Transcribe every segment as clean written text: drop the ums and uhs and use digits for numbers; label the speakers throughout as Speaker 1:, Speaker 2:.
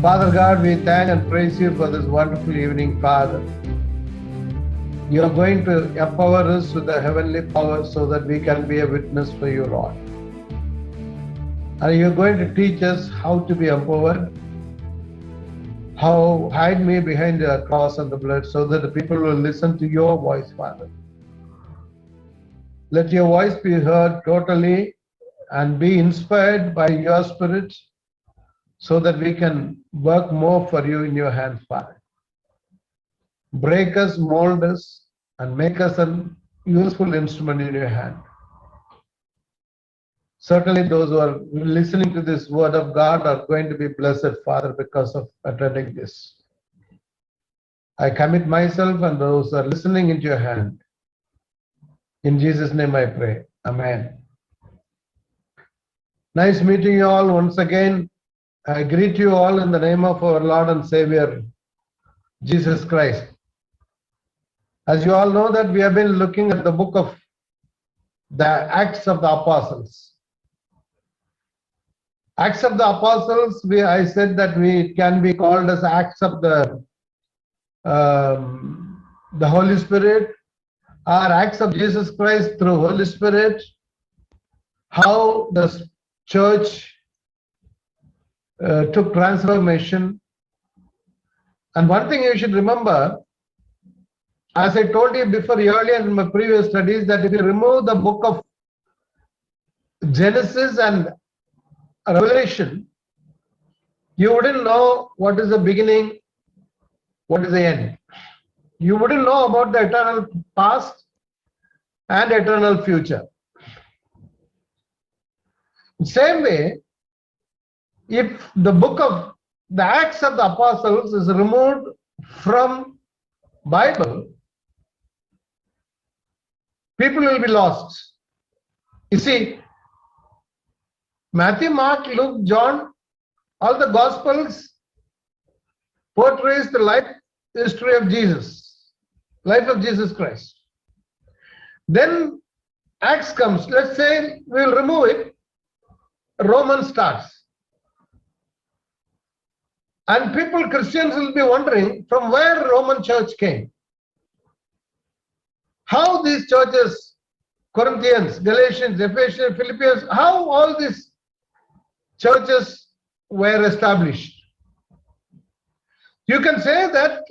Speaker 1: Father God, we thank and praise you for this wonderful evening, Father. You are going to empower us with the heavenly power so that we can be a witness for you, Lord. And you're going to teach us how to be empowered, how hide me behind the cross and the blood so that the people will listen to your voice, Father. Let your voice be heard totally and be inspired by your Spirit so that we can work more for you in your hands, Father. Break us, mold us, and make us a useful instrument in your hand. Certainly those who are listening to this word of God are going to be blessed, Father, because of attending this. I commit myself and those who are listening into your hand. In Jesus' name I pray. Amen. Nice meeting you all once again. I greet you all in the name of our Lord and Savior, Jesus Christ. As you all know that we have been looking at the book of the Acts of the Apostles. Acts of the Apostles, I said that it can be called as Acts of the Holy Spirit or Acts of Jesus Christ through Holy Spirit, how the church took transformation. And one thing you should remember, as I told you before earlier in my previous studies, that if you remove the book of Genesis and Revelation, you wouldn't know what is the beginning, what is the end. You wouldn't know about the eternal past and eternal future. Same way, if the book of the Acts of the Apostles is removed from Bible, people will be lost. You see, Matthew, Mark, Luke, John, all the Gospels portrays the life history of Jesus, life of Jesus Christ. Then Acts comes. Let's say we will remove it. Romans starts. And people, Christians, will be wondering from where Roman church came. How these churches, Corinthians, Galatians, Ephesians, Philippians, how all these churches were established. You can say that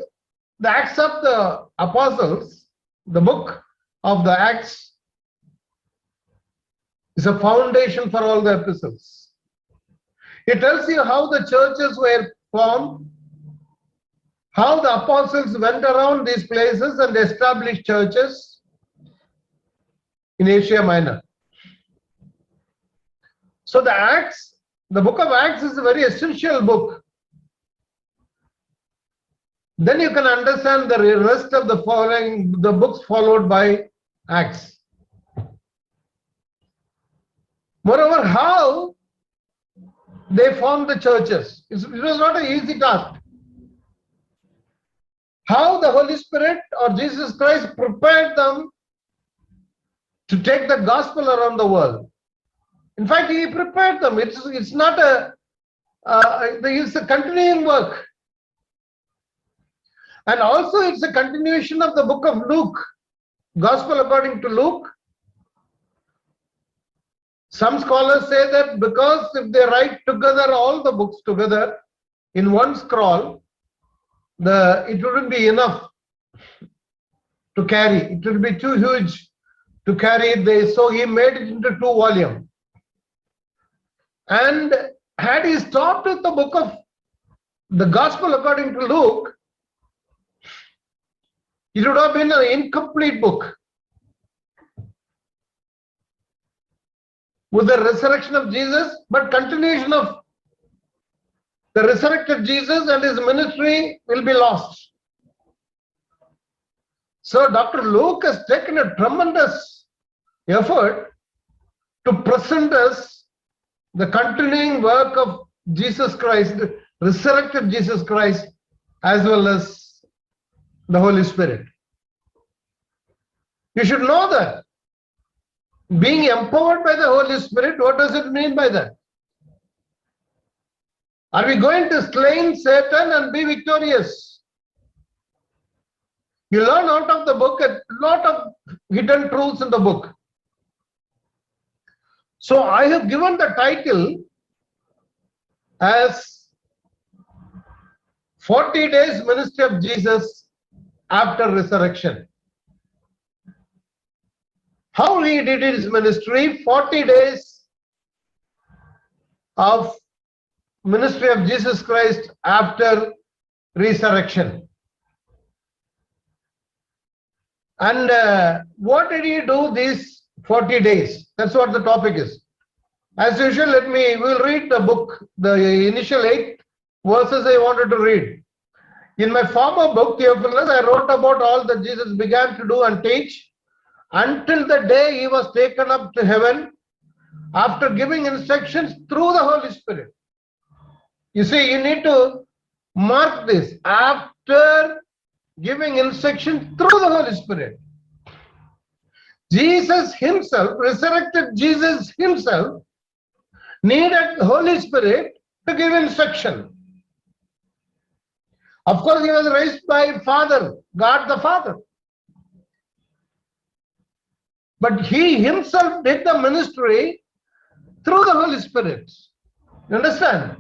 Speaker 1: the Acts of the Apostles, the book of the Acts, is a foundation for all the epistles. It tells you how the churches were formed, how the apostles went around these places and established churches in Asia Minor. So the Acts, the book of Acts is a very essential book. Then you can understand the rest of the following, the books followed by Acts. Moreover, how they formed the churches. It was not an easy task. How the Holy Spirit or Jesus Christ prepared them to take the gospel around the world. In fact, he prepared them. It's not it's a continuing work. And also it's a continuation of the book of Luke, Gospel according to Luke. Some scholars say that because if they write together all the books together in one scroll, it wouldn't be enough to carry. It would be too huge to carry it. So he made it into 2 volumes. And had he stopped with the book of the Gospel according to Luke, it would have been an incomplete book. With the resurrection of Jesus, but continuation of the resurrected Jesus and his ministry will be lost. So Dr. Luke has taken a tremendous effort to present us the continuing work of Jesus Christ, the resurrected Jesus Christ, as well as the Holy Spirit. You should know that. Being empowered by the Holy Spirit, what does it mean by that? Are we going to slay Satan and be victorious? You learn out of the book a lot of hidden truths in the book. So I have given the title as 40 days ministry of Jesus after resurrection. How he did his ministry, 40 days of ministry of Jesus Christ after resurrection. And what did he do these 40 days? That's what the topic is. As usual, we'll read the book, the initial 8 verses I wanted to read. In my former book, Theophilus, I wrote about all that Jesus began to do and teach until the day he was taken up to heaven after giving instructions through the Holy Spirit. You see, you need to mark this. After giving instructions through the Holy Spirit. Jesus himself, resurrected Jesus himself, needed the Holy Spirit to give instruction. Of course, he was raised by Father, God the Father. But he himself did the ministry through the Holy Spirit. You understand?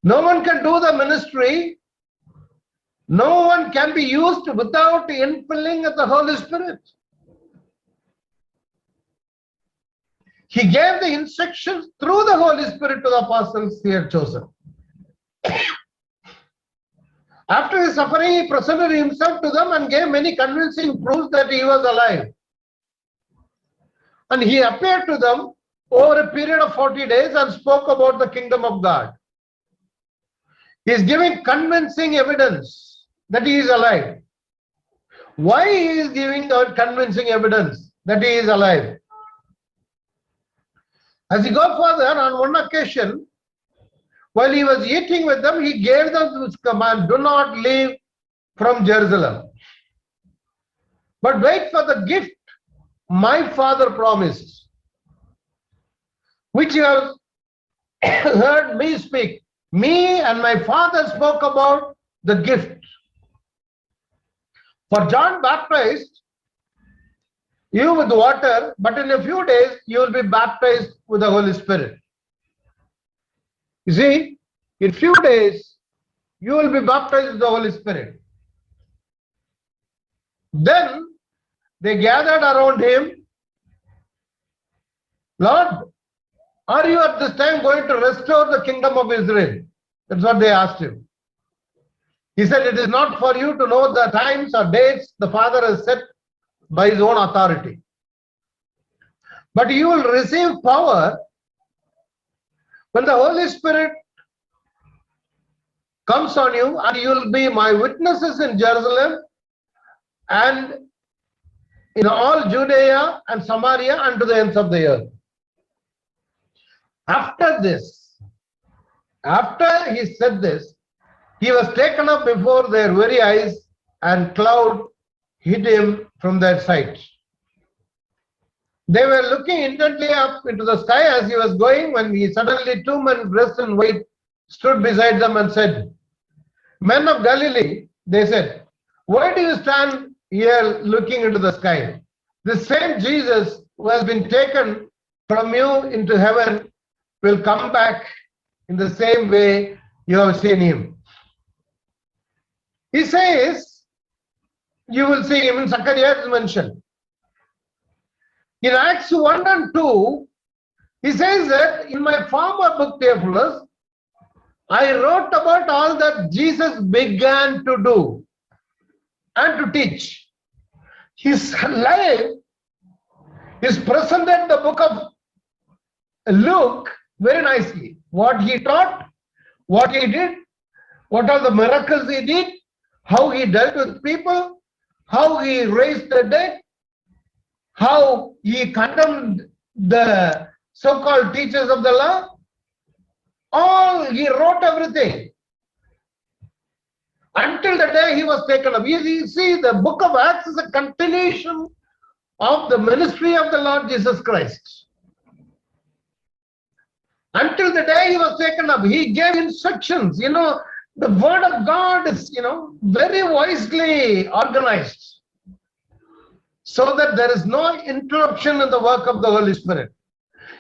Speaker 1: No one can do the ministry. No one can be used without the infilling of the Holy Spirit. He gave the instructions through the Holy Spirit to the apostles he had chosen. After his suffering, he presented himself to them and gave many convincing proofs that he was alive. And he appeared to them over a period of 40 days and spoke about the kingdom of God. He is giving convincing evidence that he is alive. Why he is giving convincing evidence that he is alive? As he go further, on one occasion, while he was eating with them, he gave them this command, do not leave from Jerusalem, but wait for the gift my Father promised, which you have heard me speak. Me and my Father spoke about the gift. For John baptized you with water, but in a few days you will be baptized with the Holy Spirit. You see, in few days you will be baptized with the Holy Spirit. Then they gathered around him. Lord, are you at this time going to restore the kingdom of Israel? That's what they asked him. He said, it is not for you to know the times or dates the Father has set by his own authority. But you will receive power when the Holy Spirit comes on you, and you will be my witnesses in Jerusalem and in all Judea and Samaria and to the ends of the earth. After this, after he said this, he was taken up before their very eyes, and cloud hid him from their sight. They were looking intently up into the sky as he was going, when he suddenly 2 men dressed in white stood beside them and said, Men of Galilee, they said, why do you stand here looking into the sky? The same Jesus who has been taken from you into heaven will come back in the same way you have seen him. He says, you will see him in Zechariah is mentioned. In Acts 1 and 2, he says that in my former book, Theophilus, I wrote about all that Jesus began to do and to teach. His life is presented in the book of Luke very nicely. What he taught, what he did, what are the miracles he did, how he dealt with people, how he raised the dead, how he condemned the so-called teachers of the law. All, he wrote everything until the day he was taken up. You see, the book of Acts is a continuation of the ministry of the Lord Jesus Christ. Until the day he was taken up, he gave instructions. The word of God is, very wisely organized, so that there is no interruption in the work of the Holy Spirit.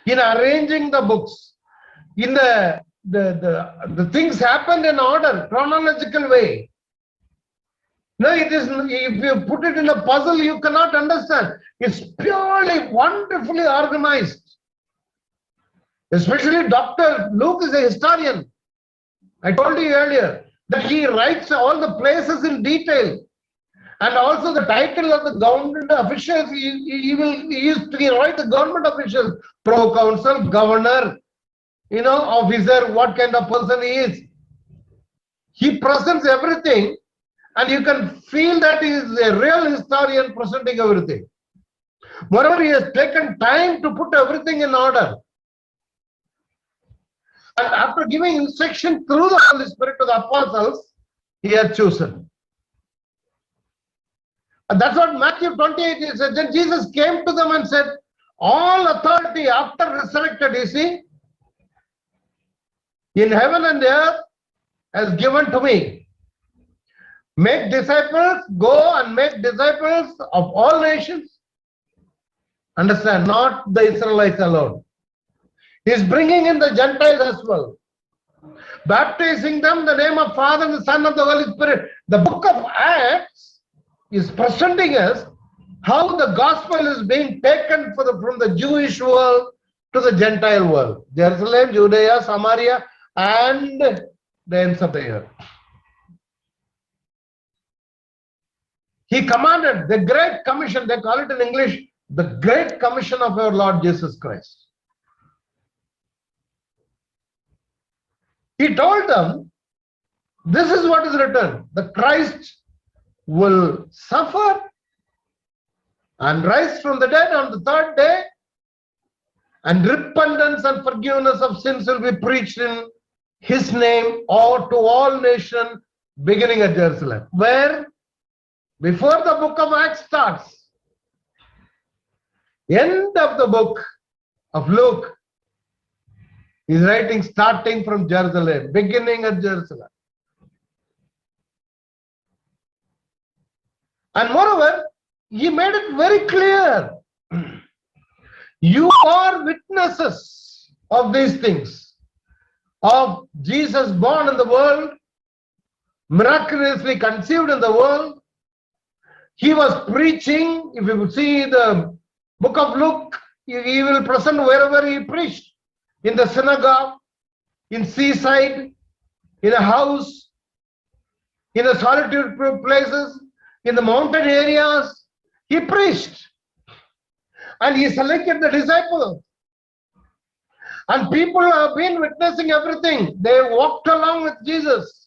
Speaker 1: In arranging the books, in the things happened in order, chronological way. No, it is, if you put it in a puzzle, you cannot understand. It's purely wonderfully organized. Especially Dr. Luke is a historian. I told you earlier that he writes all the places in detail. And also the title of the government officials, he write the government officials, pro-council, governor, officer, what kind of person he is. He presents everything, and you can feel that he is a real historian presenting everything. Moreover, he has taken time to put everything in order. And after giving instruction through the Holy Spirit to the apostles, he had chosen. And that's what Matthew 28 said. Then Jesus came to them and said, all authority after resurrected, you see, in heaven and earth has given to me. Make disciples, go and make disciples of all nations. Understand, not the Israelites alone. He is bringing in the Gentiles as well. Baptizing them in the name of Father and the Son and the Holy Spirit. The book of Acts is presenting us how the gospel is being taken from the Jewish world to the Gentile world. Jerusalem, Judea, Samaria, and the ends of the earth. He commanded the Great Commission, they call it in English, the Great Commission of our Lord Jesus Christ. He told them, this is what is written, the Christ will suffer and rise from the dead on the third day, and repentance and forgiveness of sins will be preached in his name or to all nations, beginning at Jerusalem. Where? Before the book of Acts starts, end of the book of Luke, he's writing starting from Jerusalem, beginning at Jerusalem. And moreover, he made it very clear. You are witnesses of these things, of Jesus born in the world, miraculously conceived in the world. He was preaching. If you see the book of Luke, he will present wherever he preached. In the synagogue, in seaside, in a house, in the solitude places, in the mountain areas, he preached. And he selected the disciples. And people have been witnessing everything. They walked along with Jesus.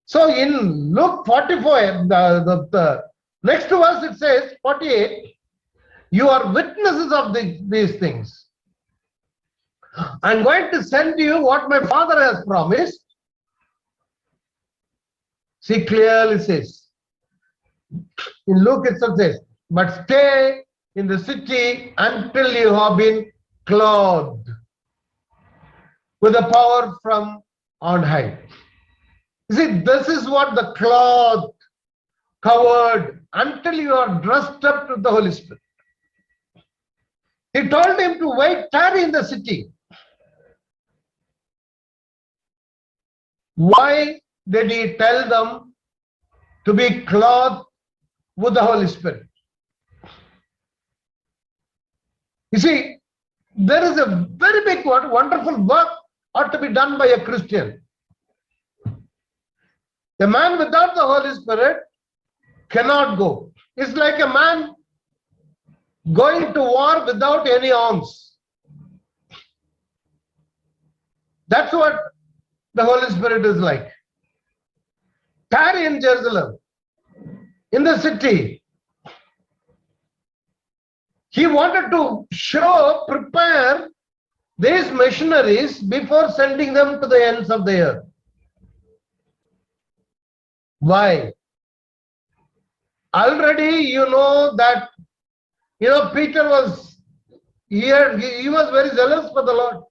Speaker 1: So in Luke 44, the next verse it says, 48, you are witnesses of these things. I'm going to send you what my Father has promised. See, clearly says, in Luke itself says, but stay in the city until you have been clothed with the power from on high. You see, this is what the cloth covered until you are dressed up to the Holy Spirit. He told him to wait, tarry in the city. Why did he tell them to be clothed with the Holy Spirit? You see, there is a very big, wonderful work ought to be done by a Christian. A man without the Holy Spirit cannot go. It's like a man going to war without any arms. That's what the Holy Spirit is like. Tarry in Jerusalem, in the city. He wanted to prepare these missionaries before sending them to the ends of the earth. Why? Already you know that, Peter was he was very zealous for the Lord.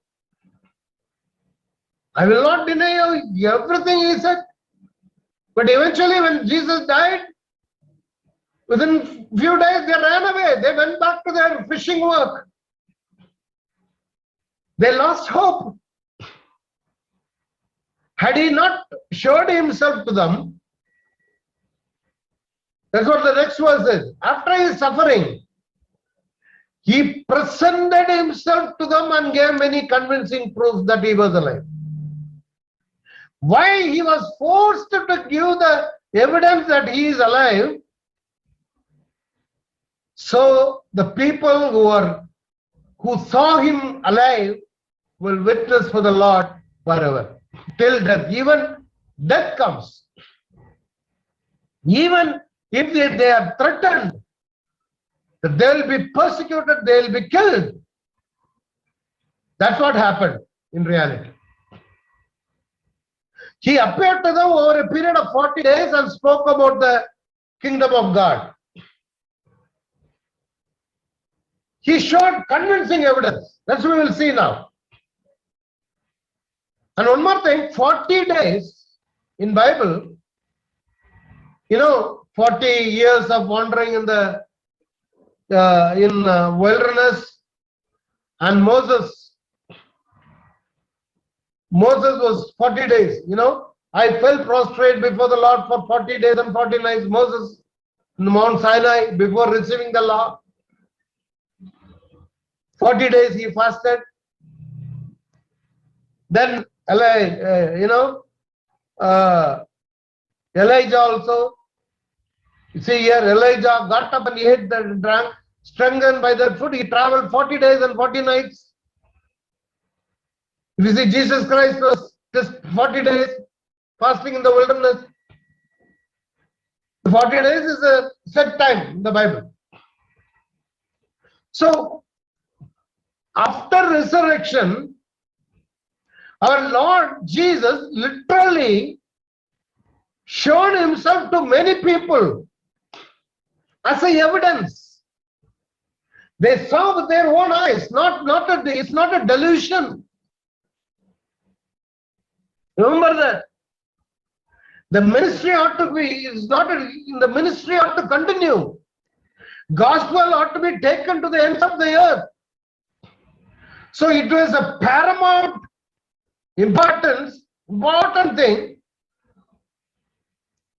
Speaker 1: I will not deny you everything, he said. But eventually when Jesus died, within few days they ran away. They went back to their fishing work. They lost hope. Had he not showed himself to them, that's what the next verse is. After his suffering, he presented himself to them and gave many convincing proofs that he was alive. Why he was forced to give the evidence that he is alive? So the people who saw him alive will witness for the Lord forever, till death. Even death comes. Even if they are threatened that they will be persecuted, they will be killed. That's what happened in reality. He appeared to them over a period of 40 days and spoke about the kingdom of God. He showed convincing evidence. That's what we will see now. And one more thing, 40 days in Bible, 40 years of wandering in the wilderness, and Moses was 40 days. I fell prostrate before the Lord for 40 days and 40 nights. Moses in Mount Sinai before receiving the law. 40 days he fasted. Then Elijah also. You see here, Elijah got up and he ate and drank, strengthened by that food. He traveled 40 days and 40 nights. You see, Jesus Christ was just 40 days fasting in the wilderness. 40 days is a set time in the Bible. So, after resurrection, our Lord Jesus literally showed himself to many people as a evidence. They saw with their own eyes. It's not a delusion. Remember that. The ministry ought to continue. Gospel ought to be taken to the ends of the earth. So it was a paramount important thing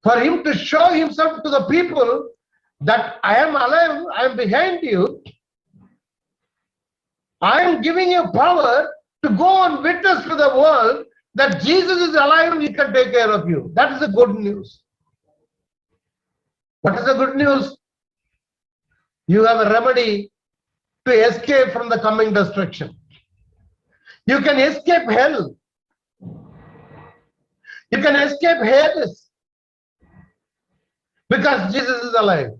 Speaker 1: for him to show himself to the people that I am alive, I am behind you. I am giving you power to go and witness to the world that Jesus is alive and he can take care of you. That is the good news. What is the good news? You have a remedy to escape from the coming destruction. You can escape hell. You can escape Hades because Jesus is alive.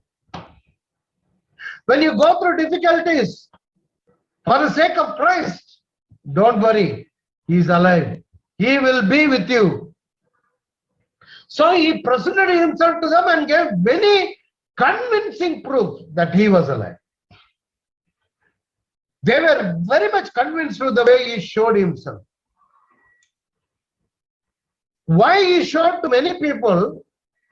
Speaker 1: When you go through difficulties for the sake of Christ, don't worry, he is alive. He will be with you. So he presented himself to them and gave many convincing proofs that he was alive. They were very much convinced with the way he showed himself. Why he showed to many people?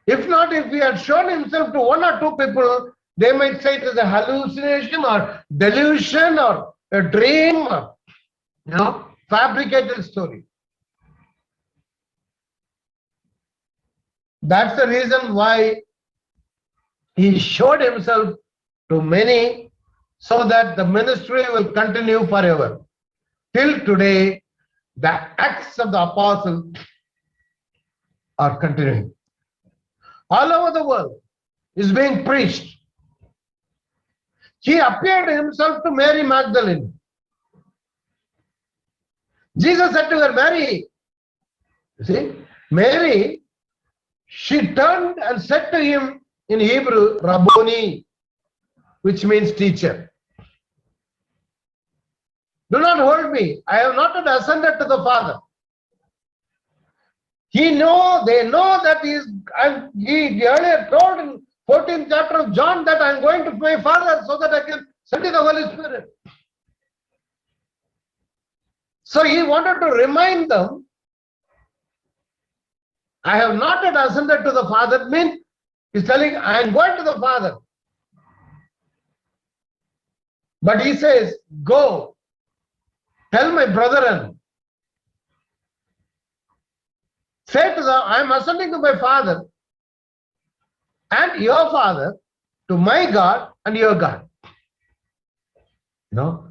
Speaker 1: If he had shown himself to one or two people, they might say it is a hallucination or delusion or a dream or fabricated story. That's the reason why he showed himself to many, so that the ministry will continue forever. Till today, the Acts of the Apostles are continuing. All over the world is being preached. He appeared himself to Mary Magdalene. Jesus said to her, Mary, you see, Mary, she turned and said to him in Hebrew, Rabboni, which means teacher. Do not hold me. I have not yet ascended to the Father. They know that he earlier told in 14th chapter of John that I am going to my Father so that I can send you the Holy Spirit. So he wanted to remind them, I have not yet ascended to the Father, means he's telling, I am going to the Father. But he says, go, tell my brethren, say to them, I am ascending to my Father and your Father, to my God and your God. You know,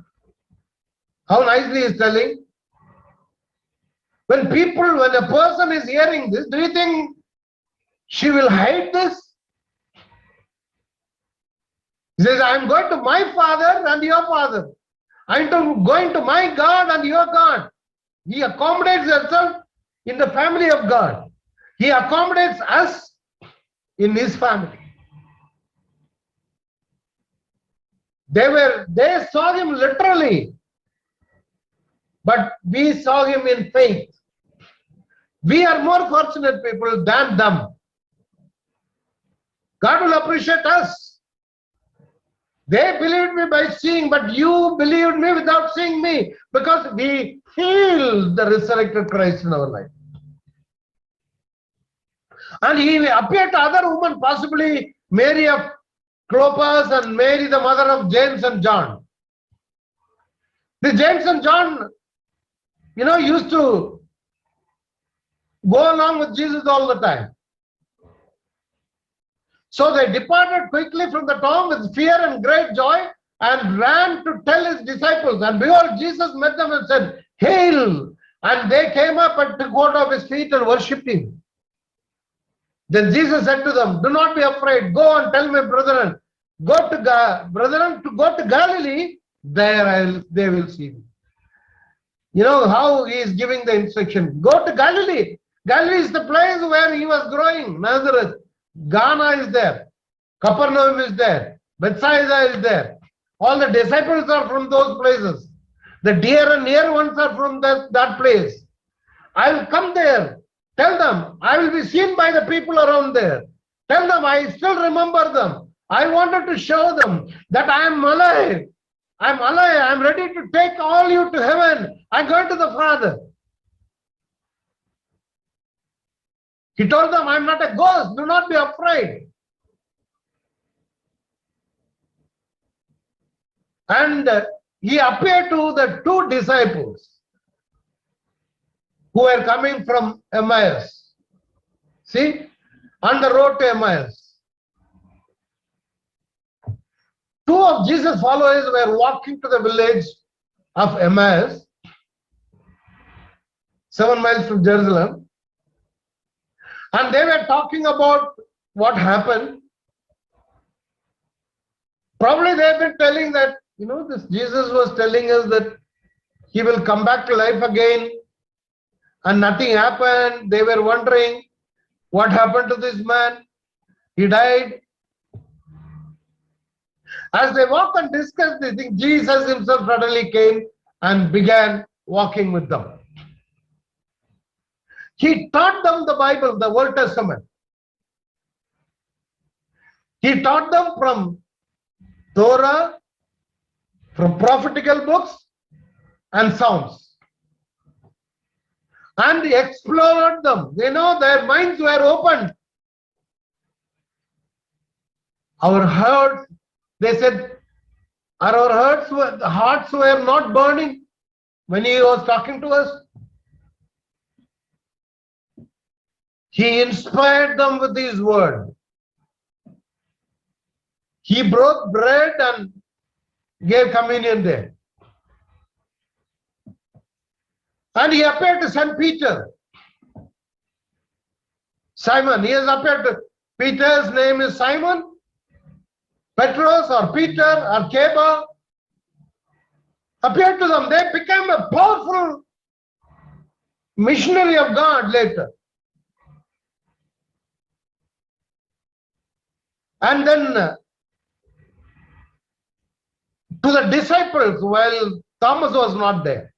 Speaker 1: how nicely he is telling. When a person is hearing this, do you think she will hide this? He says, I am going to my Father and your Father. I am going to my God and your God. He accommodates himself in the family of God. He accommodates us in his family. They saw him literally, but we saw him in faith. We are more fortunate people than them. God will appreciate us. They believed me by seeing, but you believed me without seeing me, because we feel the resurrected Christ in our life. And he appeared to other women, possibly Mary of Clopas and Mary, the mother of James and John. The James and John, used to go along with Jesus all the time. So they departed quickly from the tomb with fear and great joy and ran to tell his disciples. And behold, Jesus met them and said, Hail! And they came up and took hold of his feet and worshipped him. Then Jesus said to them, do not be afraid. Go and tell my brethren, go to Galilee, there they will see me. You know how he is giving the instruction. Go to Galilee. Galilee is the place where he was growing. Nazareth. Ghana is there. Capernaum is there. Bethsaida is there. All the disciples are from those places. The dear and near ones are from that place. I will come there. Tell them, I will be seen by the people around there. Tell them, I still remember them. I wanted to show them that I am alive. I'm alive. I'm ready to take all you to heaven. I'm going to the Father. He told them, I'm not a ghost. Do not be afraid. And he appeared to the two disciples who were coming from Emmaus. See, on the road to Emmaus. Two of Jesus' followers were walking to the village of Emmaus, 7 miles from Jerusalem. And they were talking about what happened. Probably they have been telling that, this Jesus was telling us that he will come back to life again, and nothing happened. They were wondering what happened to this man. He died. As they walked and discussed this thing, Jesus himself suddenly came and began walking with them. He taught them the Bible, the Old Testament. He taught them from Torah, from prophetical books and Psalms. And he explored them. Their minds were opened. Our hearts, they said, our hearts were not burning when he was talking to us. He inspired them with his word. He broke bread and gave communion there. And he appeared to St. Peter. Simon, he has appeared to Peter's name is Simon, Petros or Peter or Keba. Appeared to them. They became a powerful missionary of God later. And then to the disciples, while Thomas was not there.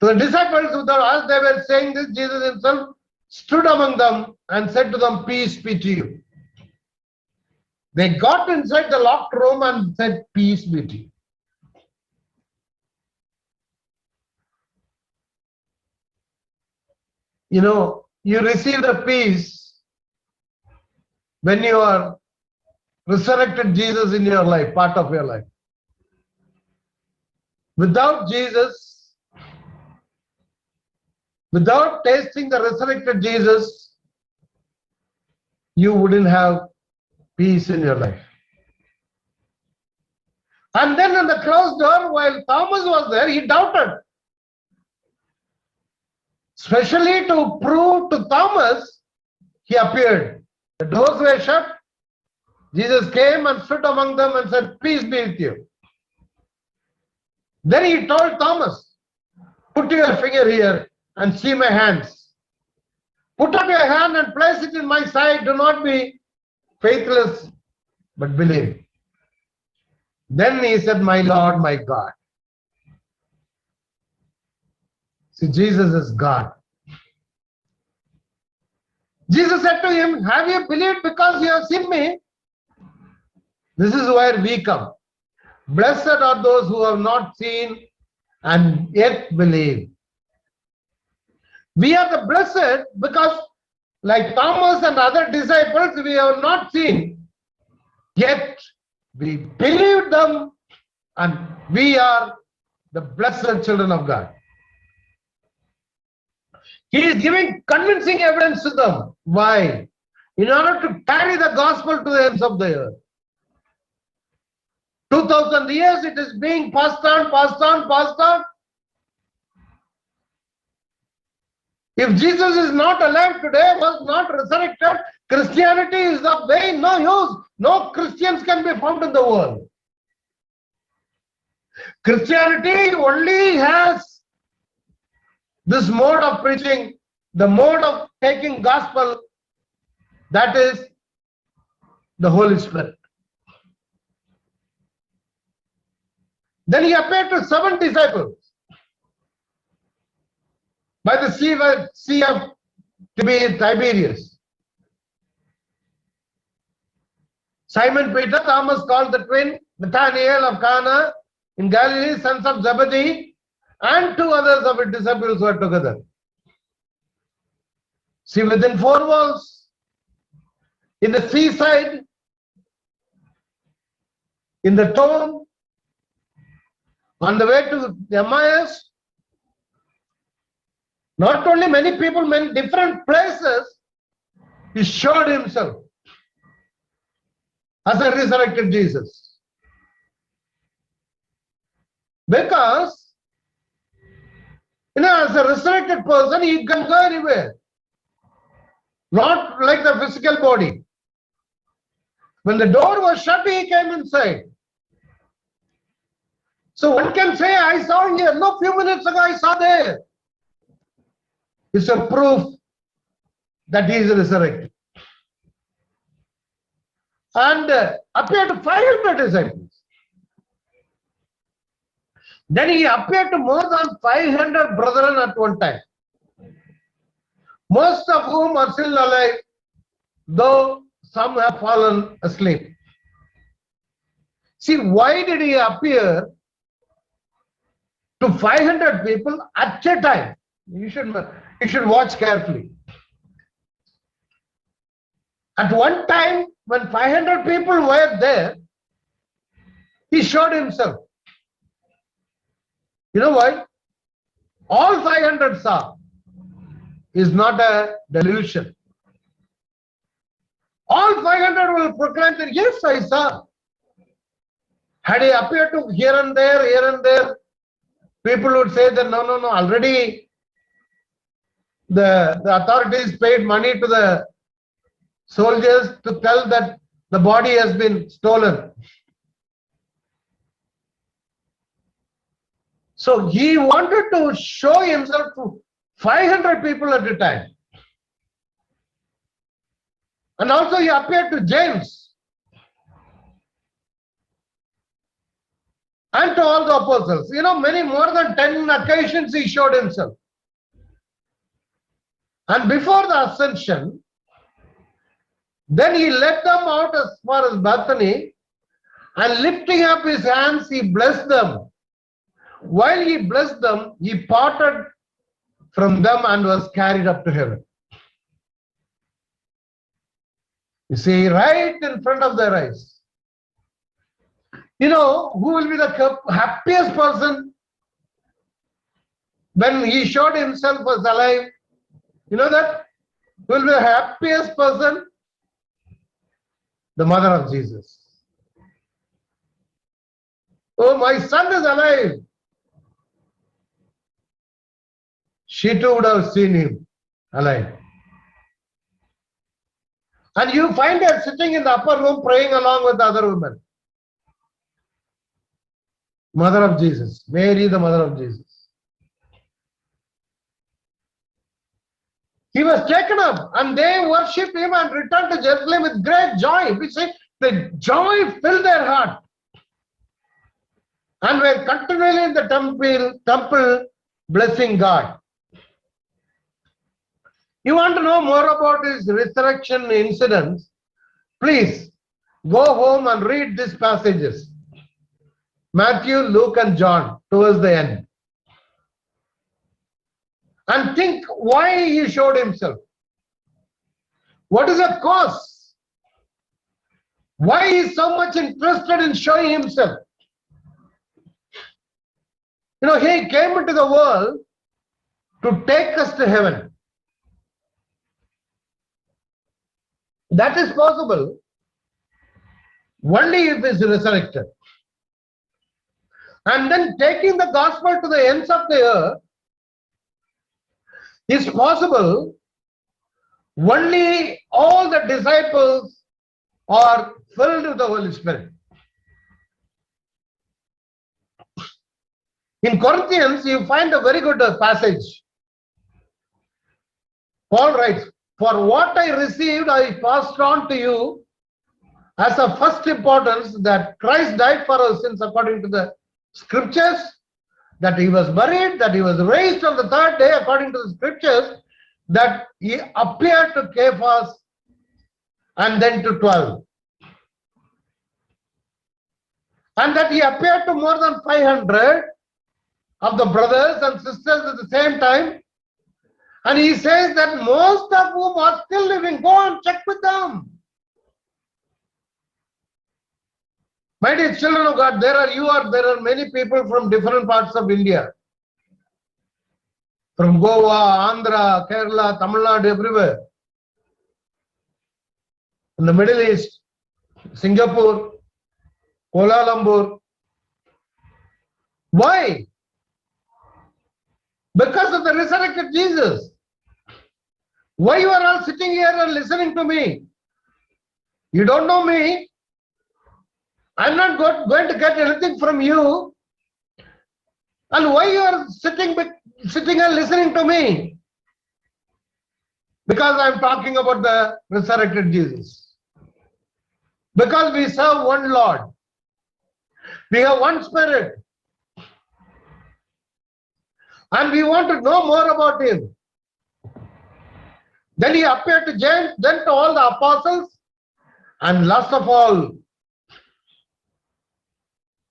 Speaker 1: To the disciples, as they were saying this, Jesus himself stood among them and said to them, peace be to you. They got inside the locked room and said, peace be to you. You know, you receive the peace when you are resurrected Jesus in your life, part of your life. Without Jesus, without tasting the resurrected Jesus, you wouldn't have peace in your life. And then in the closed door, while Thomas was there, he doubted. Especially to prove to Thomas, he appeared. The doors were shut. Jesus came and stood among them and said, "Peace be with you." Then he told Thomas, "Put your finger here and see my hands. Put up your hand and place it in my side. Do not be faithless, but believe." Then he said, "My Lord, my God." See, Jesus is God. Jesus said to him, "Have you believed because you have seen me?" This is where we come. Blessed are those who have not seen and yet believe. We are the blessed because, like Thomas and other disciples, we have not seen, yet we believe them, and we are the blessed children of God. He is giving convincing evidence to them. Why? In order to carry the gospel to the ends of the earth. 2000 years it is being passed on, passed on, passed on. If Jesus is not alive today, was not resurrected, Christianity is of way no use. No Christians can be found in the world. Christianity only has this mode of preaching, the mode of taking gospel, that is the Holy Spirit. Then he appeared to 7 disciples by the sea of Tiberias. Simon Peter, Thomas called the twin, Nathanael of Cana in Galilee, sons of Zebedee, and 2 others of his disciples were together. See, within 4 walls, in the seaside, in the town, on the way to Emmaus, not only many people, many different places, he showed himself as a resurrected Jesus. Because, as a resurrected person, he can go anywhere. Not like the physical body. When the door was shut, he came inside. So one can say, "I saw here, no, few minutes ago I saw there." It's a proof that he is resurrected. And appeared to 500 disciples. Then he appeared to more than 500 brethren at one time, most of whom are still alive, though some have fallen asleep. See, why did he appear to 500 people at a time? You should watch carefully. At one time, when 500 people were there, he showed himself. You know why? All 500 saw. Is not a delusion. All 500 will proclaim that, "Yes, I saw." Had he appeared to here and there, people would say that no, already the authorities paid money to the soldiers to tell that the body has been stolen. So he wanted to show himself to 500 people at a time. And also he appeared to James and to all the apostles. Many more than 10 occasions he showed himself. And before the ascension, then he led them out as far as Bethany, and lifting up his hands, he blessed them. While he blessed them, he parted from them and was carried up to heaven. You see, right in front of their eyes. You know, who will be the happiest person when he showed himself was alive? You know that? Who will be the happiest person? The mother of Jesus. Oh, my son is alive. She too would have seen him alive. And you find her sitting in the upper room praying along with the other women. Mother of Jesus, Mary, the mother of Jesus. He was taken up and they worshipped him and returned to Jerusalem with great joy. We say the joy filled their heart. And were continually in the temple blessing God. You want to know more about his resurrection incidents? Please go home and read these passages. Matthew, Luke, and John towards the end. And think why he showed himself. What is the cause? Why he is so much interested in showing himself? You know, he came into the world to take us to heaven. That is possible only if he is resurrected. And then taking the gospel to the ends of the earth is possible only all the disciples are filled with the Holy Spirit. In Corinthians, you find a very good passage. Paul writes, "For what I received, I passed on to you as of first importance, that Christ died for our sins according to the scriptures, that he was buried, that he was raised on the third day according to the scriptures, that he appeared to Cephas and then to 12. And that he appeared to more than 500 of the brothers and sisters at the same time. And he says that most of whom are still living. Go and check with them. My dear children of God, there are many people from different parts of India. From Goa, Andhra, Kerala, Tamil Nadu, everywhere. In the Middle East, Singapore, Kuala Lumpur. Why? Because of the resurrected Jesus. Why you are all sitting here and listening to me? You don't know me. I'm not going to get anything from you. And why you are sitting and listening to me? Because I'm talking about the resurrected Jesus. Because we serve one Lord. We have one Spirit. And we want to know more about him. Then he appeared to James, then to all the apostles, and last of all,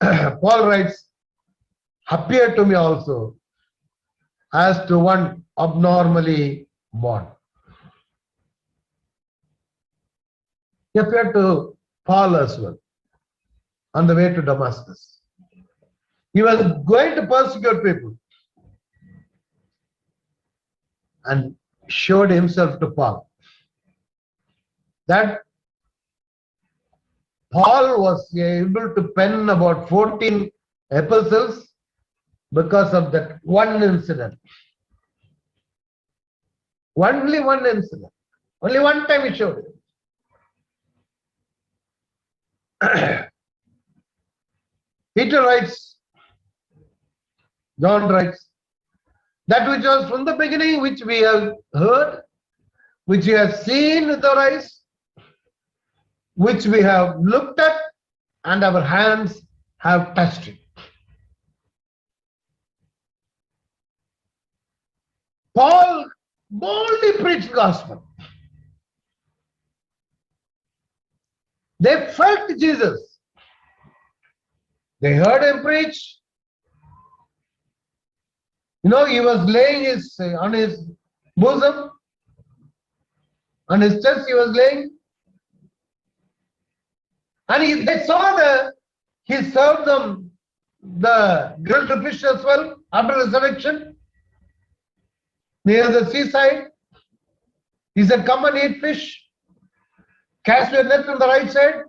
Speaker 1: Paul writes, appeared to me also as to one abnormally born. He appeared to Paul as well on the way to Damascus. He was going to persecute people and showed himself to Paul. That Paul was able to pen about 14 epistles because of that one incident. Only one incident. Only one time he showed it. Peter writes, John writes, that which was from the beginning, which we have heard, which we have seen with our eyes, which we have looked at, and our hands have touched it. Paul boldly preached the gospel. They felt Jesus. They heard him preach. You know, he was laying his on his bosom, on his chest he was laying. And they saw he served them the grilled fish as well after resurrection near the seaside. He said, come and eat fish. Cast your net on the right side.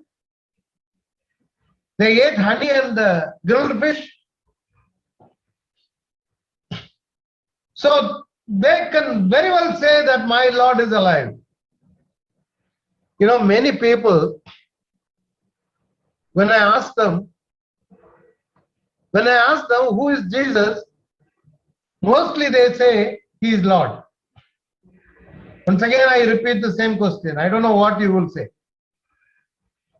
Speaker 1: They ate honey and grilled fish. So they can very well say that my Lord is alive. You know, many people, when I ask them who is Jesus, mostly they say he is Lord. Once again, I repeat the same question. I don't know what you will say.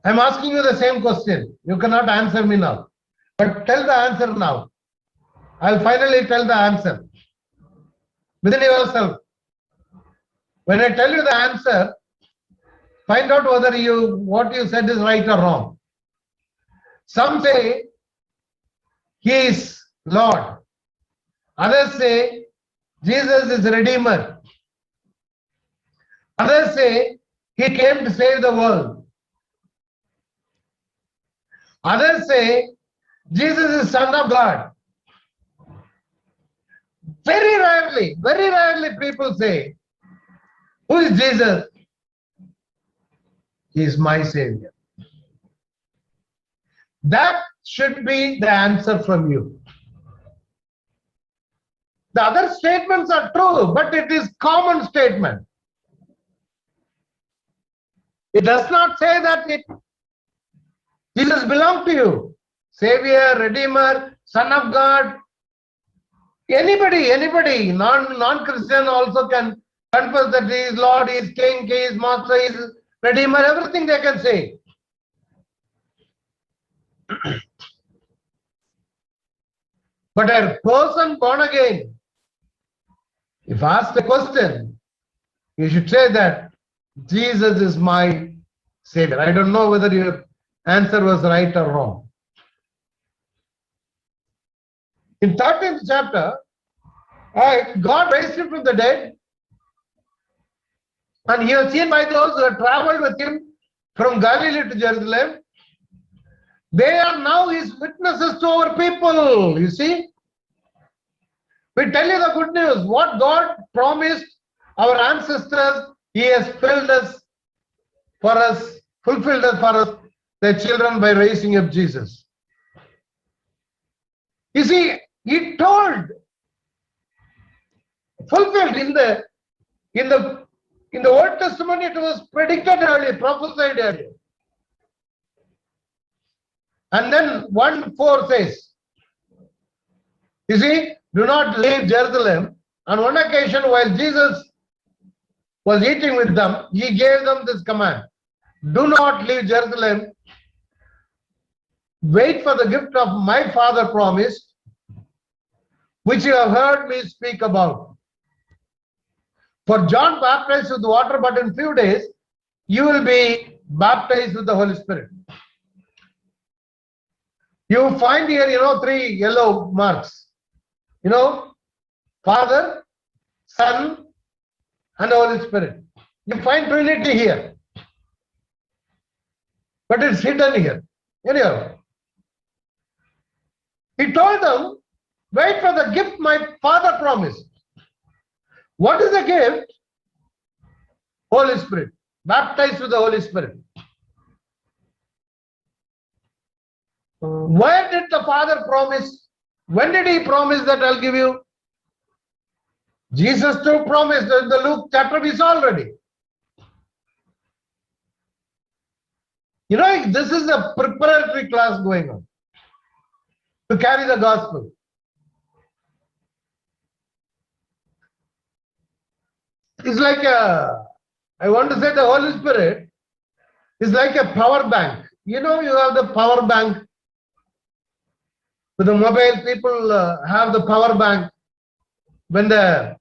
Speaker 1: I'm asking you the same question. You cannot answer me now. But tell the answer now. I'll finally tell the answer. Within yourself. When I tell you the answer, find out whether what you said is right or wrong. Some say he is Lord. Others say Jesus is Redeemer. Others say he came to save the world. Others say Jesus is Son of God. Very rarely people say, who is Jesus? He is my Savior. That should be the answer from you. The other statements are true, but it is common statement. It does not say that Jesus belongs to you. Savior, Redeemer, Son of God. Anybody, non-Christian also can confess that he is Lord, he is King, he is Master, he is Redeemer, everything they can say. But a person born again, if asked a question, you should say that Jesus is my Savior. I don't know whether your answer was right or wrong. In 13th chapter, God raised him from the dead, and he was seen by those who had traveled with him from Galilee to Jerusalem. They are now his witnesses to our people. You see, we tell you the good news. What God promised our ancestors, he has fulfilled us for us, their children, by raising up Jesus. You see, he told, fulfilled in the Old Testament. It was predicted earlier, prophesied earlier. And then 1:4 says, you see, do not leave Jerusalem. On one occasion, while Jesus was eating with them, he gave them this command: do not leave Jerusalem. Wait for the gift of my Father promised, which you have heard me speak about. For John baptized with water, but in few days you will be baptized with the Holy Spirit. You find here, 3 yellow marks. Father, Son, and the Holy Spirit. You find Trinity here. But it's hidden here. Anyhow, he told them, wait for the gift my Father promised. What is the gift? Holy Spirit. Baptized with the Holy Spirit. Where did the Father promise? When did he promise that I'll give you? Jesus too promised in the Luke chapter we saw already. This is a preparatory class going on to carry the gospel. It's like I want to say the Holy Spirit is like a power bank. You have the power bank. With the mobile, people have the power bank. When the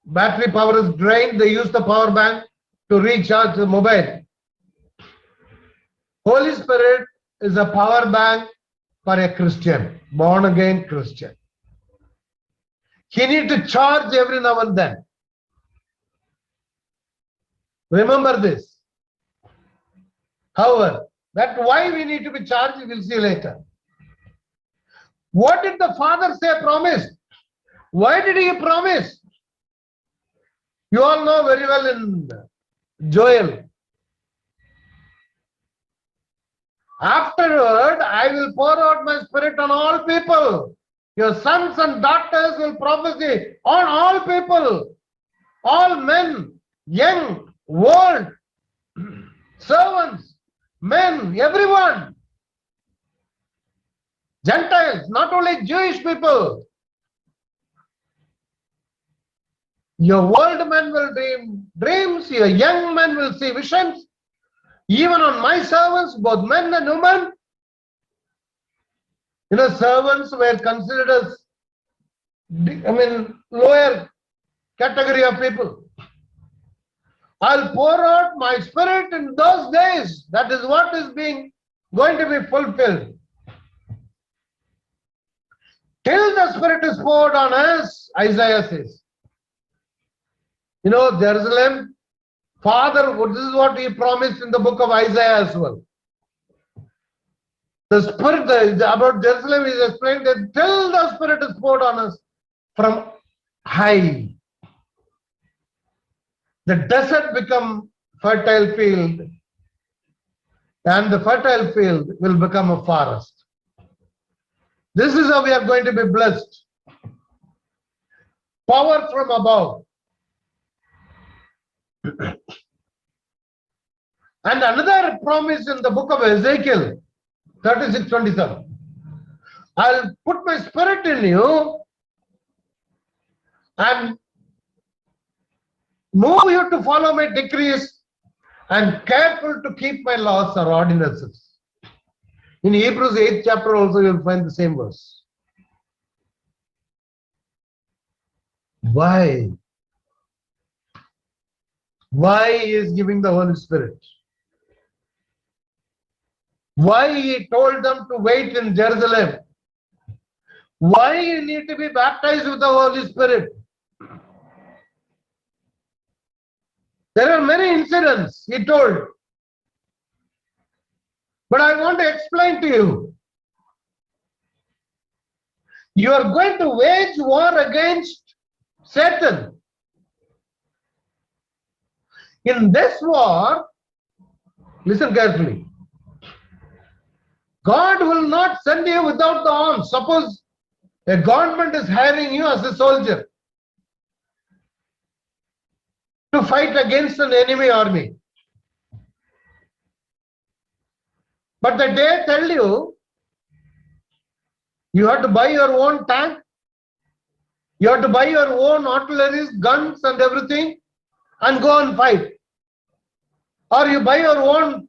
Speaker 1: battery power is drained, they use the power bank to recharge the mobile. Holy Spirit is a power bank for a Christian, born again Christian. He need to charge every now and then. Remember this. However, that's why we need to be charged, we'll see later. What did the Father say promise? Why did he promise? You all know very well in Joel. Afterward, I will pour out my spirit on all people. Your sons and daughters will prophesy on all people, all men, young, old, servants, men, everyone. Gentiles, not only Jewish people. Your old men will dream dreams, your young men will see visions. Even on my servants, both men and women. Servants were considered as, lower category of people. I'll pour out my spirit in those days. That is what is going to be fulfilled. Till the spirit is poured on us, Isaiah says. Jerusalem, Father, this is what he promised in the book of Isaiah as well. The spirit about Jerusalem is explained that till the spirit is poured on us from high. The desert become fertile field, and the fertile field will become a forest. This is how we are going to be blessed. Power from above. And another promise in the book of Ezekiel 36:27. I'll put my spirit in you and move you to follow my decrees and careful to keep my laws or ordinances. In Hebrews 8th chapter also you'll find the same verse. Why? Why he is giving the Holy Spirit? Why he told them to wait in Jerusalem? Why you need to be baptized with the Holy Spirit? There are many incidents he told. But I want to explain to you. You are going to wage war against Satan. In this war, listen carefully. God will not send you without the arms. Suppose a government is hiring you as a soldier to fight against an enemy army. But the day tell you, you have to buy your own tank, you have to buy your own artillery, guns and everything, and go and fight. Or you buy your own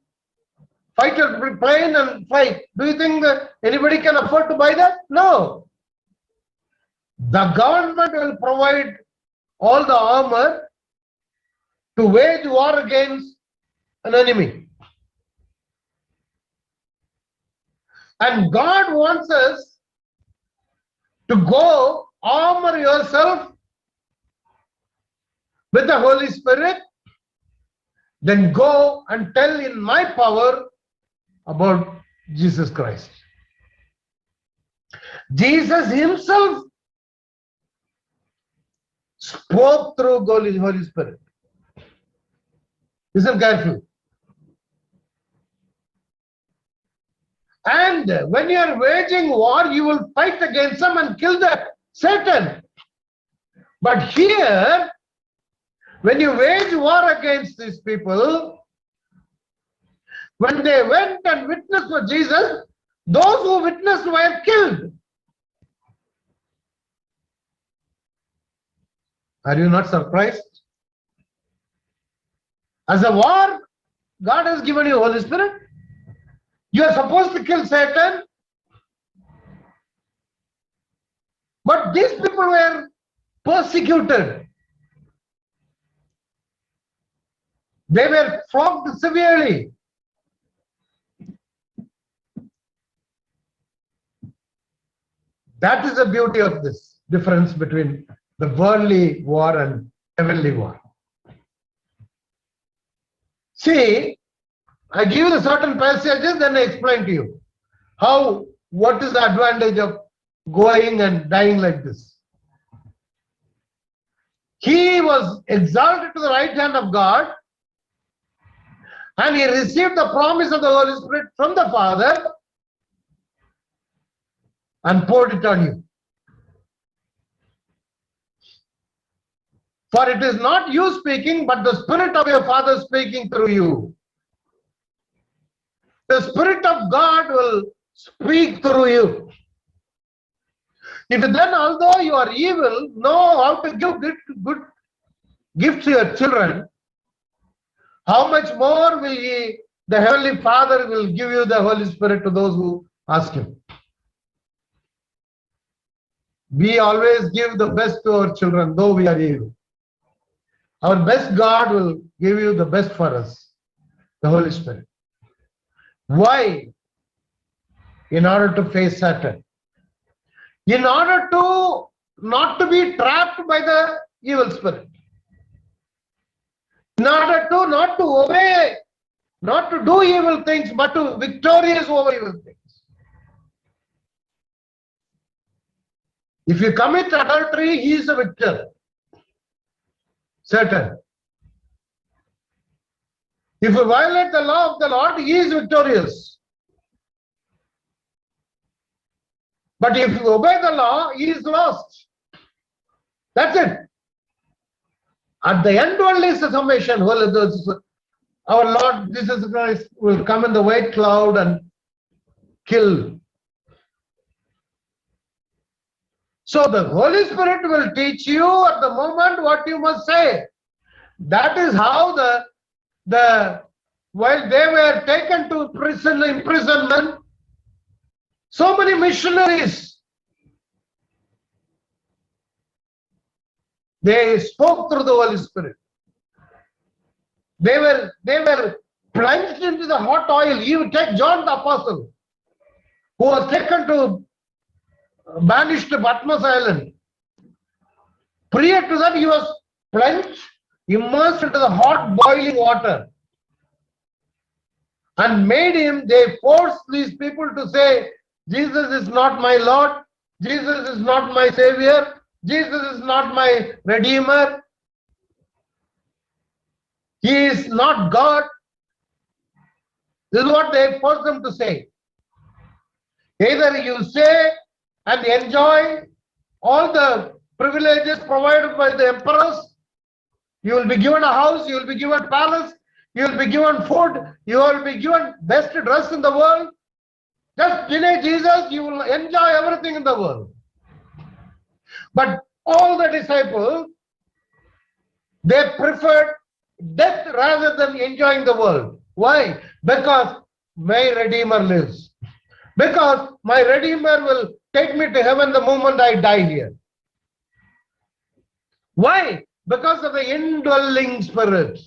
Speaker 1: fighter plane and fight. Do you think that anybody can afford to buy that? No. The government will provide all the armor to wage war against an enemy. And God wants us to go armor yourself with the Holy Spirit, then go and tell in my power about Jesus Christ. Jesus himself spoke through Holy Spirit. Listen carefully. And when you are waging war, you will fight against them and kill the Satan. But here, when you wage war against these people, when they went and witnessed for Jesus, those who witnessed were killed. Are you not surprised? As a war, God has given you Holy Spirit. You are supposed to kill Satan. But these people were persecuted. They were flogged severely. That is the beauty of this. difference between the worldly war and heavenly war. See, I give you the certain passages, then I explain to you what is the advantage of going and dying like this. He was exalted to the right hand of God, and he received the promise of the Holy Spirit from the Father and poured it on you. For it is not you speaking, but the Spirit of your Father speaking through you. The Spirit of God will speak through you. If then, although you are evil, know how to give good gifts to your children, how much more will the Heavenly Father will give you the Holy Spirit to those who ask Him. We always give the best to our children, though we are evil. Our best God will give you the best for us, the Holy Spirit. Why? In order to face Satan. In order to not to be trapped by the evil spirit. In order to not to obey, not to do evil things, but to victorious over evil things. If you commit adultery, he is a victor. Satan. If you violate the law of the Lord, he is victorious. But if you obey the law, he is lost. That's it. At the end only is the summation. Our Lord Jesus Christ will come in the white cloud and kill. So the Holy Spirit will teach you at the moment what you must say. That is how while they were taken to prison, imprisonment, so many missionaries, they spoke through the Holy Spirit. They were plunged into the hot oil. You take John the Apostle, who was taken to banished to Patmos Island. Prior to that, he was plunged, immersed into the hot boiling water, and they forced these people to say, Jesus is not my Lord, Jesus is not my Savior, Jesus is not my Redeemer, He is not God. This is what they forced them to say. Either you say and enjoy all the privileges provided by the emperors, you will be given a house, you will be given a palace, you will be given food, you will be given best dress in the world. Just deny Jesus, you will enjoy everything in the world. But all the disciples, they preferred death rather than enjoying the world. Why? Because my Redeemer lives. Because my Redeemer will take me to heaven the moment I die here. Why? Because of the indwelling Spirit.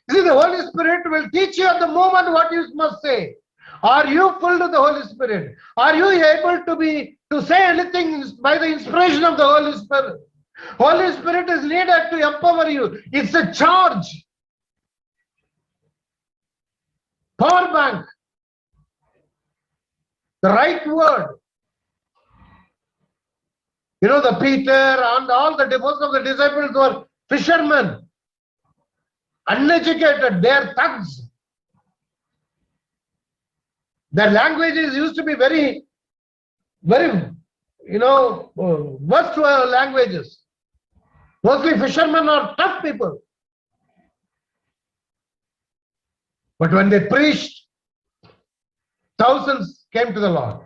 Speaker 1: You see, the Holy Spirit will teach you at the moment what you must say. Are you full of the Holy Spirit? Are you able to say anything by the inspiration of the Holy Spirit? Holy Spirit is needed to empower you. It's a charge. Power bank. The right word. You know, the Peter and all the most of the disciples were fishermen. Uneducated, they are thugs. Their languages used to be very, very, worst languages. Mostly fishermen are tough people. But when they preached, thousands came to the Lord.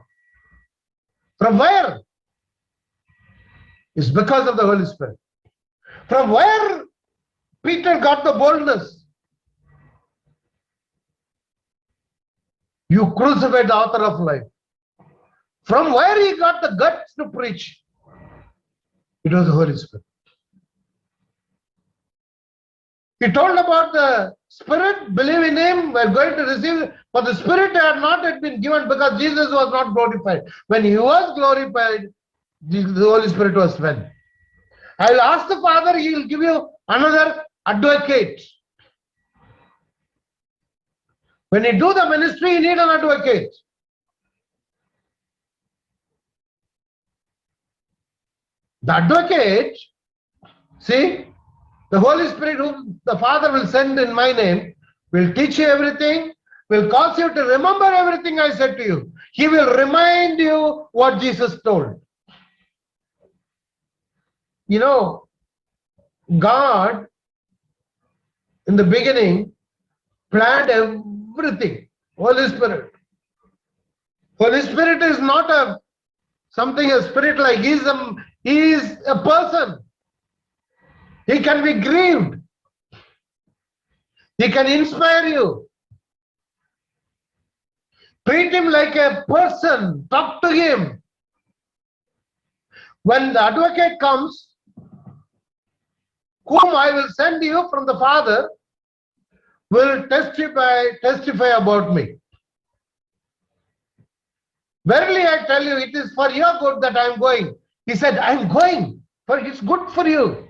Speaker 1: From where? It's because of the Holy Spirit. From where Peter got the boldness? You crucified the author of life. From where he got the guts to preach? It was the Holy Spirit. He told about the Spirit, believe in him, we're going to receive, but the Spirit had not yet been given because Jesus was not glorified. When he was glorified, the Holy Spirit was sent. I will ask the Father, he will give you another advocate. When you do the ministry, you need an advocate. The advocate, see, the Holy Spirit whom the Father will send in my name will teach you everything, will cause you to remember everything I said to you. He will remind you what Jesus told. You know, God in the beginning planned everything. Holy Spirit. Holy Spirit is not a something, a spirit like he is a person. He can be grieved. He can inspire you. Treat him like a person. Talk to him. When the advocate comes, whom I will send you from the Father, will testify about me. Verily I tell you, it is for your good that I am going. He said, I am going, for it's good for you.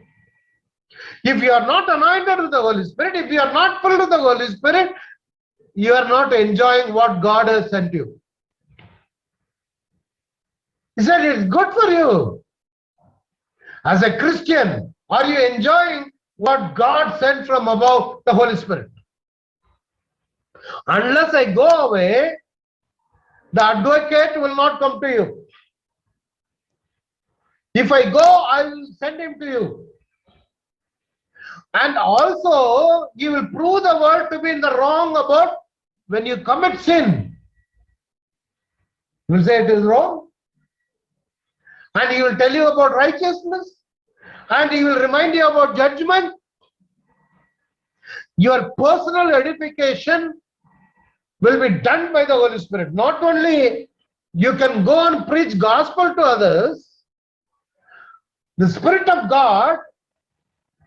Speaker 1: If you are not anointed with the Holy Spirit, if you are not filled with the Holy Spirit, you are not enjoying what God has sent you. He said, it's good for you. As a Christian, are you enjoying what God sent from above, the Holy Spirit? Unless I go away, the advocate will not come to you. If I go, I will send him to you. And also, he will prove the world to be in the wrong about when you commit sin. He will say it is wrong. And he will tell you about righteousness. And he will remind you about judgment. Your personal edification will be done by the Holy Spirit. Not only you can go and preach gospel to others, the Spirit of God,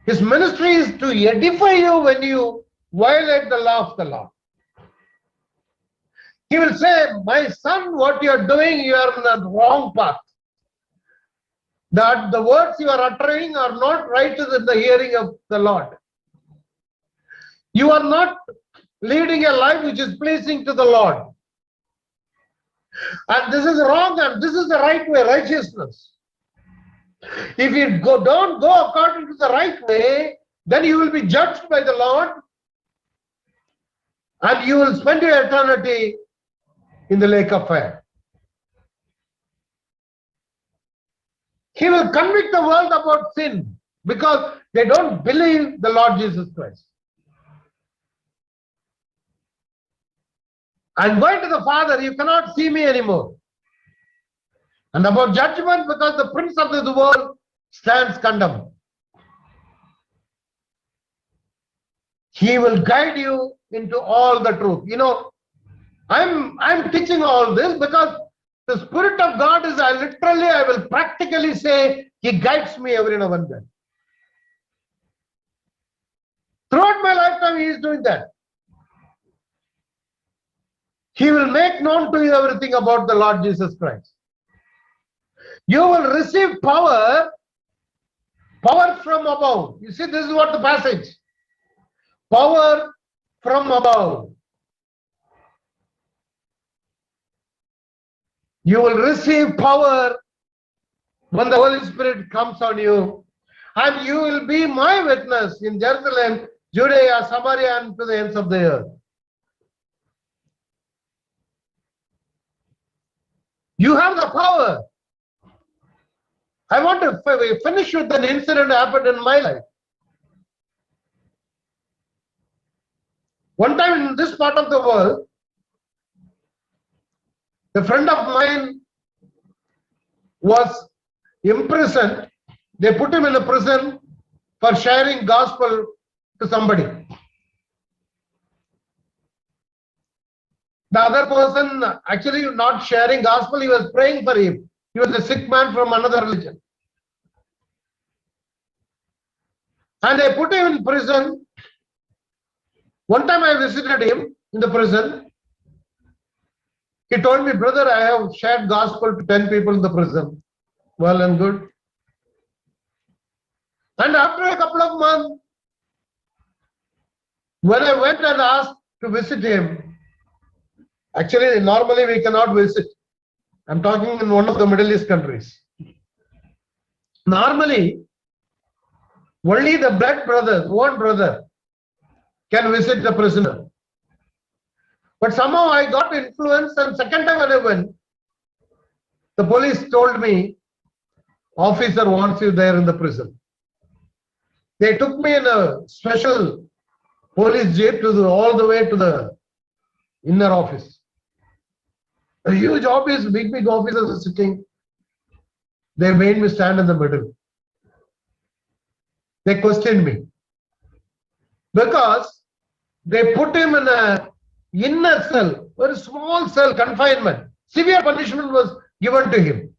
Speaker 1: his ministry is to edify you when you violate the law of the Lord. He will say, my son, what you are doing, you are on the wrong path. That the words you are uttering are not right in the hearing of the Lord. You are not leading a life which is pleasing to the Lord. And this is wrong and this is the right way, righteousness. If you don't go according to the right way, then you will be judged by the Lord and you will spend your eternity in the lake of fire. He will convict the world about sin because they don't believe the Lord Jesus Christ. I'm going to the Father, you cannot see me anymore. And about judgment, because the prince of this world stands condemned. He will guide you into all the truth. You know, I'm teaching all this because the Spirit of God is, I will practically say, he guides me every now and then. Throughout my lifetime, he is doing that. He will make known to you everything about the Lord Jesus Christ. You will receive power from above. You see, this is what the passage. Power from above. You will receive power when the Holy Spirit comes on you. And you will be my witness in Jerusalem, Judea, Samaria, and to the ends of the earth. You have the power. I want to finish with an incident that happened in my life. One time in this part of the world, a friend of mine was imprisoned. They put him in a prison for sharing gospel to somebody. The other person actually not sharing gospel, he was praying for him. He was a sick man from another religion. And they put him in prison. One time I visited him in the prison. He told me, brother, I have shared gospel to 10 people in the prison. Well and good. And after a couple of months, when I went and asked to visit him, actually, normally we cannot visit. I'm talking in one of the Middle East countries. Normally, only the blood brother, one brother, can visit the prisoner. But somehow I got influenced, and second time when I went, the police told me, officer wants you there in the prison. They took me in a special police jeep all the way to the inner office. A huge office, big officers are sitting. They made me stand in the middle. They questioned me because they put him in a inner cell, very small cell, confinement. Severe punishment was given to him.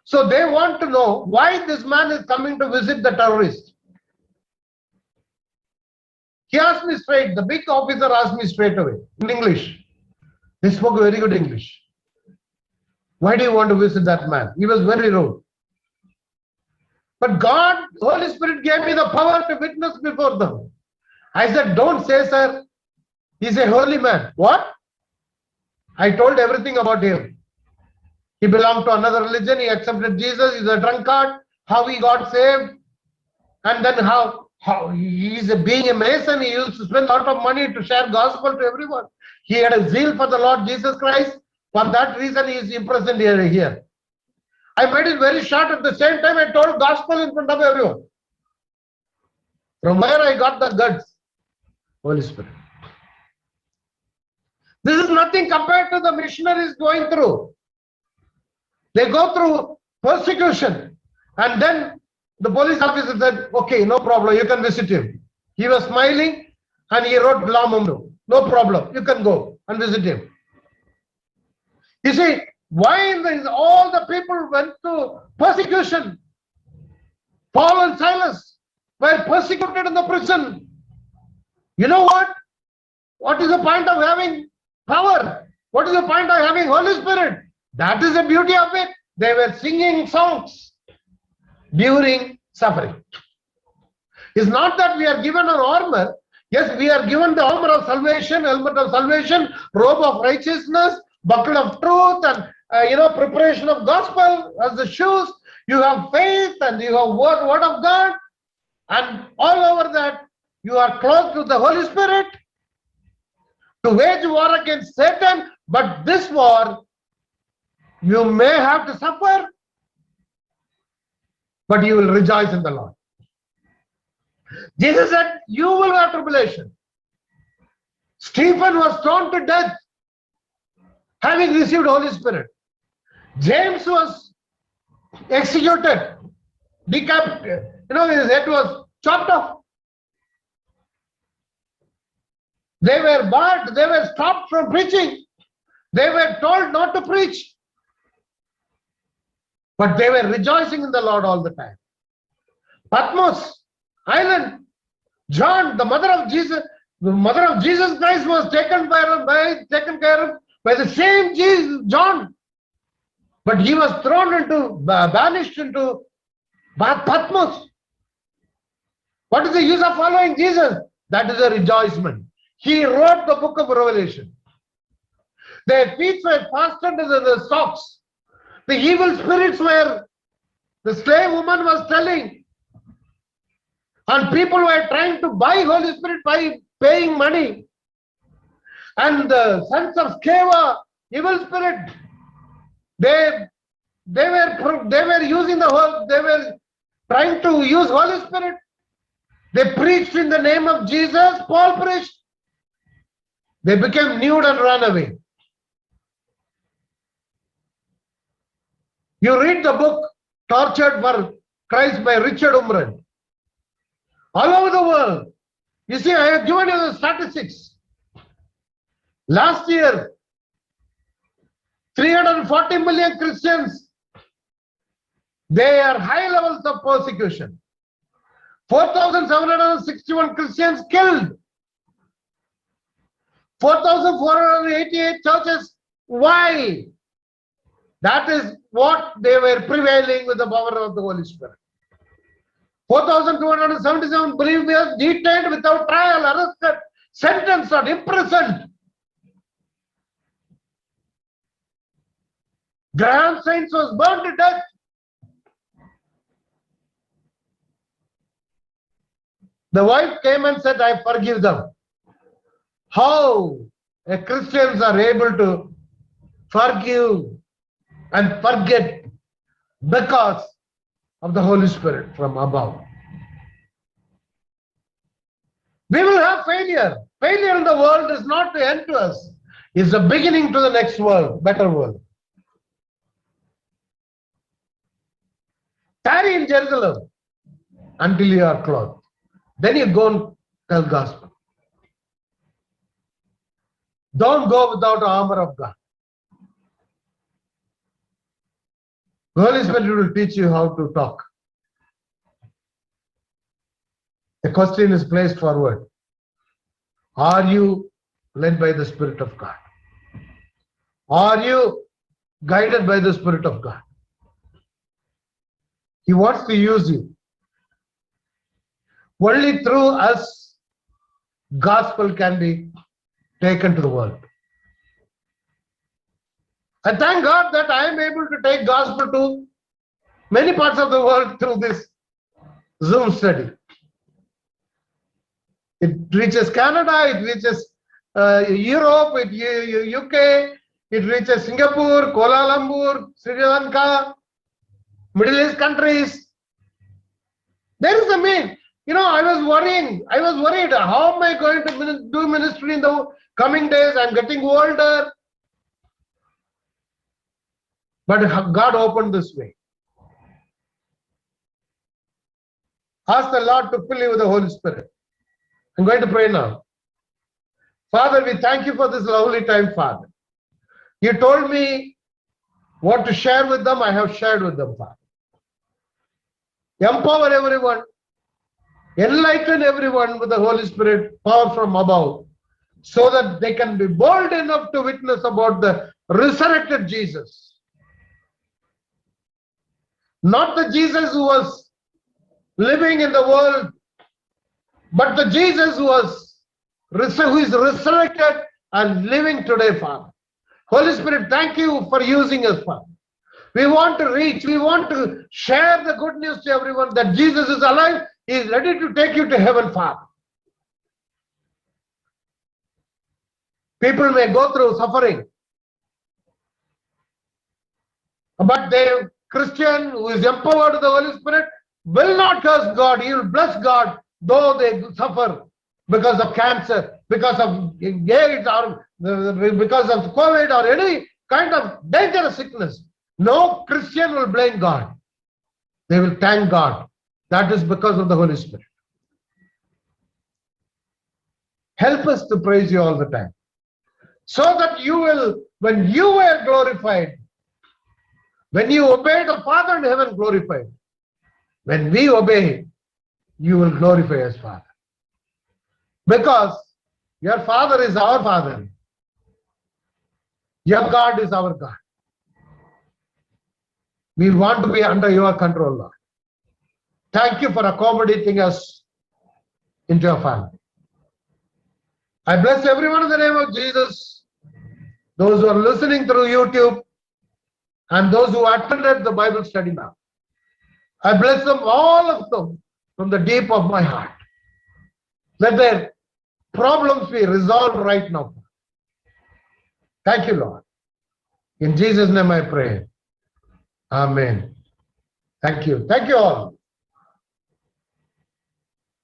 Speaker 1: So they want to know why this man is coming to visit the terrorist. He asked me straight, the big officer asked me straight away in English. He spoke very good English. Why do you want to visit that man? He was very rude. But God, Holy Spirit gave me the power to witness before them. I said, don't say, sir, he's a holy man. What? I told everything about him. He belonged to another religion. He accepted Jesus. He's a drunkard. How he got saved. And then how he's being a Mason. He used to spend a lot of money to share gospel to everyone. He had a zeal for the Lord Jesus Christ. For that reason, he is imprisoned here. I made it very short. At the same time, I told gospel in front of everyone. From where I got the guts? Holy Spirit. This is nothing compared to the missionaries going through. They go through persecution. And then the police officer said, okay, no problem, you can visit him. He was smiling and he wrote Lamumdu. No problem, you can go and visit him. You see, why all the people went to persecution? Paul and Silas were persecuted in the prison. You know what? What is the point of having power? What is the point of having Holy Spirit? That is the beauty of it. They were singing songs during suffering. It's not that we are given an armor. Yes, we are given the armor of salvation, helmet of salvation, robe of righteousness, buckle of truth, and preparation of gospel as the shoes. You have faith and you have word of God, and all over that you are clothed with the Holy Spirit to wage war against Satan. But this war, you may have to suffer, but you will rejoice in the Lord. Jesus said, you will have tribulation. Stephen was stoned to death, having received Holy Spirit. James was executed, decapitated. His head was chopped off. They were barred. They were stopped from preaching. They were told not to preach. But they were rejoicing in the Lord all the time. Patmos Island, John, the mother of Jesus Christ was taken care of by the same Jesus, John. But he was banished into Patmos. What is the use of following Jesus? That is a rejoicement. He wrote the book of Revelation. Their feet were fastened in the stocks. The evil spirits were, the slave woman was telling, and people were trying to buy Holy Spirit by paying money. And the sons of Sceva, evil spirit, they were using they were trying to use Holy Spirit. They preached in the name of Jesus. Paul preached. They became nude and ran away. You read the book Tortured for Christ by Richard Umran. All over the world. You see, I have given you the statistics. Last year, 340 million Christians, they are high levels of persecution. 4,761 Christians killed. 4,488 churches. Why? That is what they were prevailing with the power of the Holy Spirit. 4,277 believers detained without trial, arrested, sentenced, or imprisoned. Graham Saints was burned to death. The wife came and said, I forgive them. How Christians are able to forgive and forget because of the Holy Spirit from above. We will have failure. Failure in the world is not the end to us. It's the beginning to the next world, better world. Tarry in Jerusalem until you are clothed. Then you go and tell gospel. Don't go without the armor of God. The Holy Spirit will teach you how to talk. The question is placed forward. Are you led by the Spirit of God? Are you guided by the Spirit of God? He wants to use you. Only through us, gospel can be taken to the world. I thank God that I am able to take gospel to many parts of the world through this Zoom study. It reaches Canada, it reaches Europe, UK, it reaches Singapore, Kuala Lumpur, Sri Lanka, Middle East countries. There is a mean. I was worried. How am I going to do ministry in the coming days? I'm getting older. But God opened this way. Ask the Lord to fill you with the Holy Spirit. I'm going to pray now. Father, we thank you for this lovely time, Father. You told me what to share with them. I have shared with them, Father. Empower everyone. Enlighten everyone with the Holy Spirit, power from above, so that they can be bold enough to witness about the resurrected Jesus. Not the Jesus who was living in the world, but the Jesus who is resurrected and living today, Father. Holy Spirit, thank you for using us, Father. We want to reach, we want to share the good news to everyone that Jesus is alive. He is ready to take you to heaven, Father. People may go through suffering, but the Christian who is empowered with the Holy Spirit will not curse God. He will bless God, though they suffer because of cancer, because of AIDS, or because of COVID, or any kind of dangerous sickness. No Christian will blame God. They will thank God. That is because of the Holy Spirit. Help us to praise you all the time, so that you will, when you were glorified, when you obey the Father in heaven, glorified. When we obey, you will glorify us, Father. Because your Father is our Father. Your God is our God. We want to be under your control, Lord. Thank you for accommodating us into your family. I bless everyone in the name of Jesus. Those who are listening through YouTube and those who attended the Bible study now. I bless them, all of them, from the deep of my heart. Let their problems be resolved right now. Thank you, Lord. In Jesus' name I pray. Amen. Thank you. Thank you all.